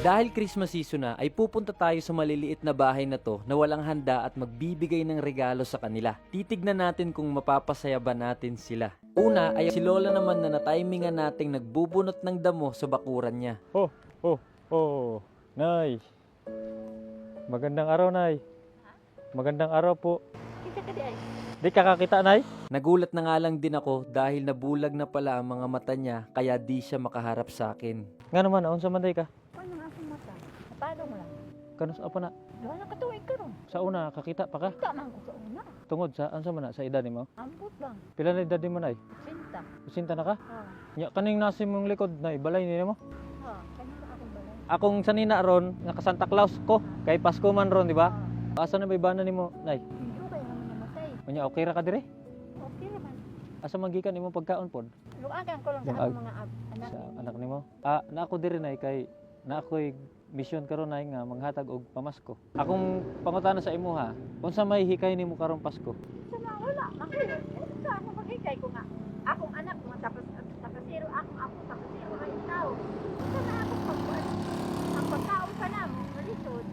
Dahil Christmas season na, ay pupunta tayo sa maliliit na bahay na to na walang handa at magbibigay ng regalo sa kanila. Titignan natin kung mapapasaya ba natin sila. Una ay si Lola naman na natimingan nating nagbubunot ng damo sa bakuran niya. Oh, Nay. Magandang araw, Nay. Magandang araw po. Kita ka di ay. Di kakakita, Nay? Nagulat na nga lang din ako dahil nabulag na pala ang mga mata niya kaya di siya makaharap sa akin. Nga naman, aon sa manday ka? Ano nga akong mata? Paano mo lang? Kanus apa na? Doon na katuwig ka ron. Sa una, kakita pa ka? Kita man ko sa una. Tungod sa, ano sa mana? Sa edad mo? Ambot bang? Pila na edad mo, Nay? Sinta. Usinta na ka? Ha. Nya, kaning nasi mong likod, Nay, balay niya mo? Ha. Kanina akong balay. Akong sanina ron, naka Santa Claus ko, kay Pasko man ron, di ba? Asa na may bana nimo, Nay? Hindi kayo naman namatay. Nya, okay ra ka dire? Okay naman. Asa magikan imo pagkaon pod? Luagan ko lang sa Luag. akong mga anak. Sa anak nimo? Na ako dire, Nay, kay na ako'y mission karon, Nay, nga manghatag og pamasko. Akong pangutana sa imo ha, unsa may hikay nimo karong Pasko? Sa mga wala. Makilin. Sa ako maghikay ko nga. Akong anak mga tapasiro. Akong tapasiro ay tao. Sa na akong pagkuhan. Ang pagkaon pa na. Malisod.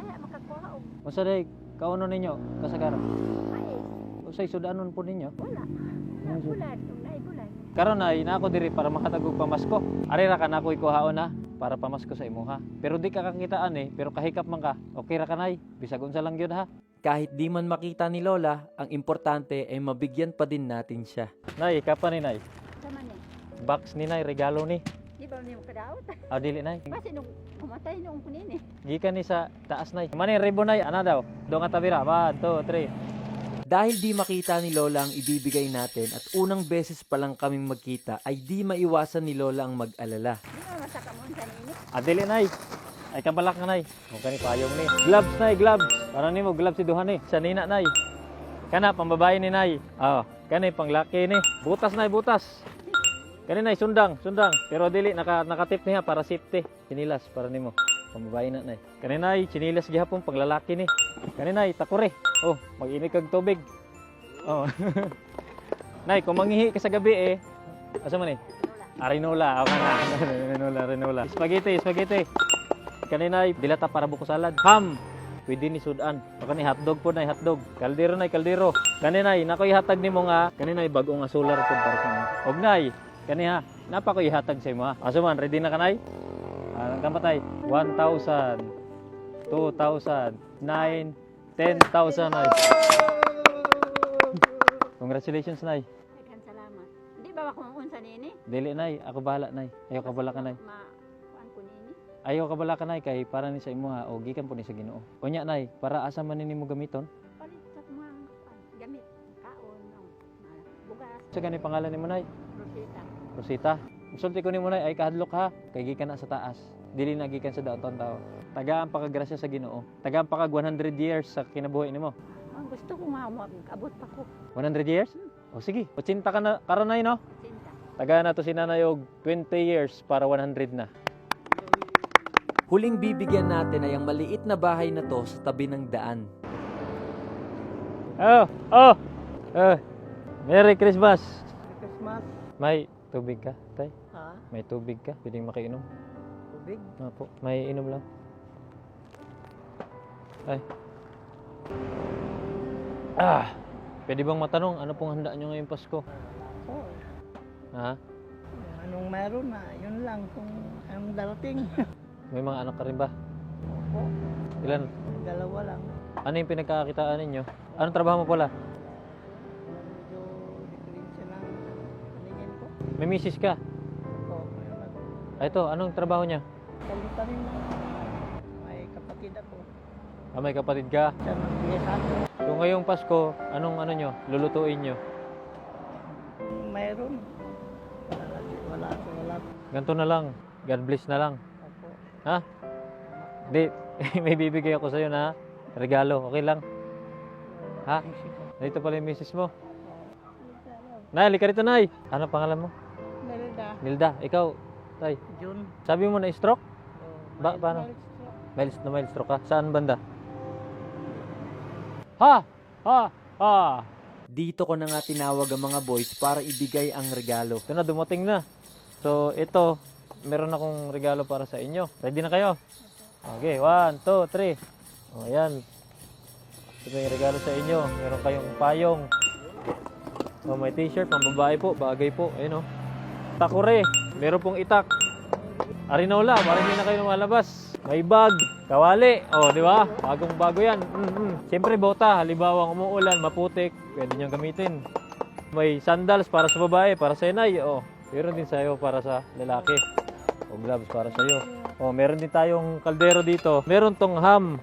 Ay, makakuha og Unsa day kauno ninyo kasagaran? mais. Unsay sudanon po ninyo? Wala. Wala bulad. Wala bulad. Karon ay na ako diri para makatag og pamasko. Ari ra ka na ako ikuhaon na para pamasko sa imuha. Pero di ka kakitaan pero kahikap man ka. Okay ra ka, Nay. Bisag unsa lang gyud ha. Kahit di man makita ni Lola, ang importante ay mabigyan pa din natin siya. Nay, kapa ni Nay. Sama ni. Box ni Nay, regalo ni. Di ba niyo kadaot? Dili, Nay. Kasi nung umatay nung kunin eh. Gikan ni sa taas, Nay. Mani ribbon, Nay. Ana daw. Do nga tabira. 1 2 3. Dahil di makita ni Lola ang ibibigay natin at unang beses pa lang kaming magkita ay di maiwasan ni Lola ang mag-alala. Di ba masaka mo sa nini? Dili, Nay. Ay kabalak na, Nay. O kani payong ni. Gloves, Nay, gloves. Para nimo gloves si duha ni. Sa nina, Nay. Kana pambabae ni, Nay. Kani panglaki ni. Butas, Nay, butas. Kani, Nay, sundang. Pero dili nakatip niya para safety. Sinilas para nimo. Pambabae na, Nay. Kani, Nay, sinilas gihapon paglalaki ni. Kani, Nay, takore. Mag-init kag tubig. Nay, kung manghihi ka sa gabi asa man Arinola. Okay na. Arinola. Spaghetti. Kani, Nay, dilata para buko salad. Ham. Pwede ni sudan. Kani hotdog po, Nay, hotdog. Kaldero, Nay, kaldero. Kani, Nay, nakoy hatag nimo nga. Kani, Nay, bagong nga solar pod para sa inyo. Og, Nay, kani ha. Napa ko ihatag sa imo ha. Asa man, ready na ka, Nay? Ang kamatay. 1,000. 2,000. 9. 10,000, Nay. Congratulations, Nay. Daghang salamat. Di ba ako unsa nini? Dili, Nay. Ako bahala, Nay. Ayaw ka bala ka, Nay. Kuan ko nini. Ayaw ka bala ka, Nay. Kay para ni sa imo ha. O gikan po ni sa Ginoo. Unya, Nay. Para asa man nimo gamiton? Palit sa mga gamit. Kaon no. Bugas. Sa gani pangalan nimo, Nay? Rosita. Rosita. Sulti ko nimo, Nay. Ay kahadlok ha. Kay gikan na sa taas. Dili na gikan sa daoton tao. Tagaan pa kag grasya sa Ginoo. Tagaan pa kag 100 years sa kinabuhi nimo. Ang gusto ko nga abot pa ko. 100 years? O sige, 80 ka na karon, Nay, no? Sinta. Tagaan na to si Nanay og 20 years para 100 na. Huling bibigyan natin ay ang maliit na bahay na to sa tabi ng daan. Merry Christmas. Christmas. May tubig ka, Tay? Ha? May tubig ka? Pwedeng makiinom? Tubig. Opo, may inom lang. Ay. Pwede bang matanong, ano pong handa nyo ngayong Pasko? Oo. Ha? Anong meron na, yun lang kung anong darating. May mga anak ka rin ba? Opo, Ilan? dalawa lang. Ano yung pinagkakakitaan ninyo? Anong trabaho mo pala? Medyo diferensya ng paningin ko. May misis ka? Opo, mayroon ako. Ito, anong trabaho niya? Kalita rin na may kapatid ako. May kapatid ka? Siya nagbigay sa akin. So ngayong Pasko, anong nyo? Lulutuin nyo? Mayroon. Wala. Ganto na lang. God bless na lang. Opo. Ha? Di, may bibigay ako sa'yo na regalo. Okay lang? Ha? Dito pala yung misis mo. Nay, halika rito, Nay. Ano pangalan mo? Merida. Nilda. Ikaw, Tay. June. Sabi mo na stroke? Oh, Paano? mild stroke. Mild stroke ka? Saan banda? Ha! Dito ko na nga tinawag ang mga boys para ibigay ang regalo. Ito na, dumating na. So, ito, meron akong regalo para sa inyo. Ready na kayo? Okay, 1, 2, 3. O, ayan. Ito yung regalo sa inyo. Meron kayong payong. O, may t-shirt, pang babae po, bagay po. Ayun o. Takure, meron pong itak. Arinola, para hindi na kayo lumalabas. May bag, kawali. O, di ba? Bagong bago yan. Siyempre, bota. Halimbawa, umuulan, maputik. Pwede niyong gamitin. May sandals para sa babae, para sa inay. O, meron din sa'yo para sa lalaki. O, gloves para sa'yo. O, meron din tayong kaldero dito. Meron tong ham.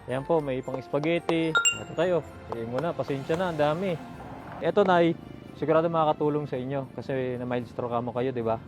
Ayan po, may pang spaghetti. Ito tayo. Tingin mo na, pasensya na, ang dami. Ito, Nay, sigurado makakatulong sa inyo. Kasi na mild stroke mo kayo, di ba?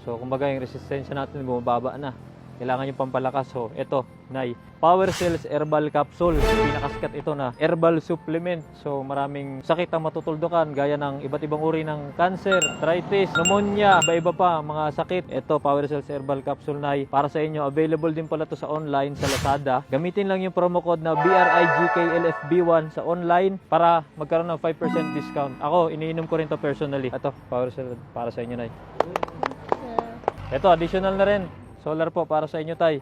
So, kumbaga yung resistensya natin bumababa na. Kailangan yung pampalakas. So, ito, Nay, Power Cells Herbal Capsule. Pinakaskat ito na herbal supplement. So, maraming sakit ang matutuldukan gaya ng iba't ibang uri ng cancer, arthritis, pneumonia, iba-iba pa mga sakit. Ito, Power Cells Herbal Capsule, Nay, para sa inyo. Available din pala to sa online, sa Lazada. Gamitin lang yung promo code na BRIGKLFB1 sa online para magkaroon ng 5% discount. Ako, iniinom ko rin to personally. Ito, Power Cells para sa inyo, Nay. Ito, additional na rin. Solar po para sa inyo, Tay.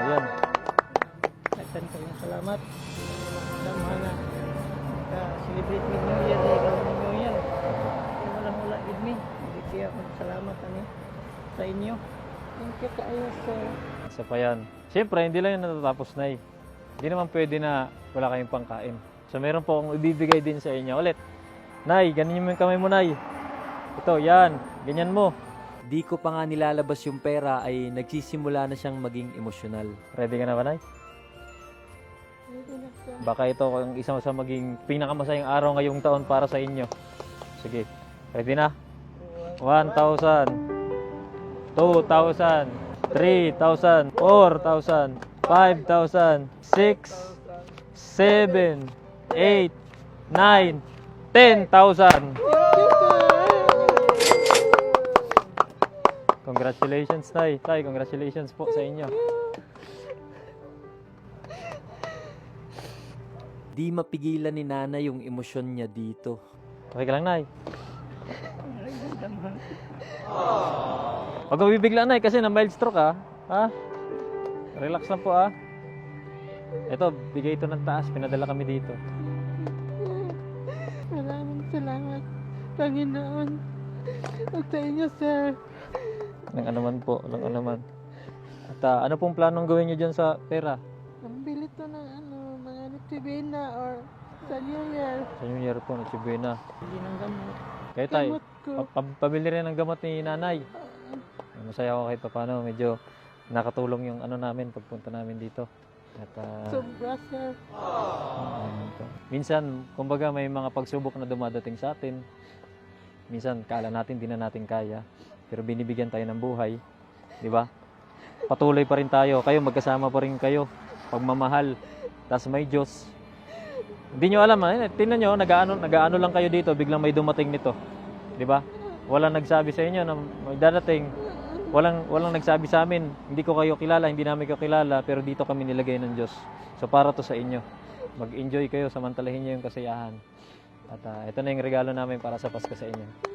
Ayan. Salamat. Salamat na. Celebrate with New Year. Ikaw ng New Year. Walang wala with me. Hindi kaya salamat sa inyo. Thank you kayo, sir. Isa pa yan. Siyempre, hindi lang yung natatapos, Nay. Hindi naman pwede na wala kayong pangkain. So, meron po akong ibibigay din sa inyo. Ulit. Nay, ganyan mo yung kamay mo, Nay. Ito, yan. Ganyan mo. Di ko pa nga nilalabas yung pera ay nagsisimula na siyang maging emosyonal. Ready ka na ba, Nay? Baka ito ang isa sa maging pinakamasayang araw ngayong taon para sa inyo. Sige. Ready na? 1,000, 2,000, 3,000, 4,000, 5,000, 6, 7, 8, 9, 10,000. Congratulations, Tay. Tay, congratulations po sa inyo. Di mapigilan ni Nanay yung emosyon niya dito. Okay ka lang, Nay. Huwag kang bibigla, Nay, kasi na mild stroke, ha? Ha? Relax lang po, ha? Ito, bigay ito ng taas. Pinadala kami dito. Maraming salamat, Panginoon. At sa inyo, sir. Walang anuman po, walang anuman. At ano pong planong gawin nyo dyan sa pera? Pambili to ng mga Nutibena or sa New Year. Sa New Year po, natsibuena. Hindi ng gamot. Kaya Tay, Gamot ko. pabili rin ng gamot ni Nanay. Masaya ako kahit paano, medyo nakatulong yung ano namin, pagpunta namin dito. At Sobra, sir. minsan, kumbaga may mga pagsubok na dumadating sa atin. Minsan, kala natin, di na natin kaya. Pero binibigyan tayo ng buhay. Di ba? Patuloy pa rin tayo. Kayo, magkasama pa rin kayo. Pagmamahal. Tapos may Diyos. Hindi nyo alam, tingnan nyo, nag-aano lang kayo dito, biglang may dumating nito. Di ba? Walang nagsabi sa inyo na may dadating. Walang nagsabi sa amin, hindi ko kayo kilala, hindi namin kayo kilala, pero dito kami nilagay ng Diyos. So para to sa inyo. Mag-enjoy kayo, samantalahin nyo yung kasiyahan. At ito na yung regalo namin para sa Pasko sa inyo.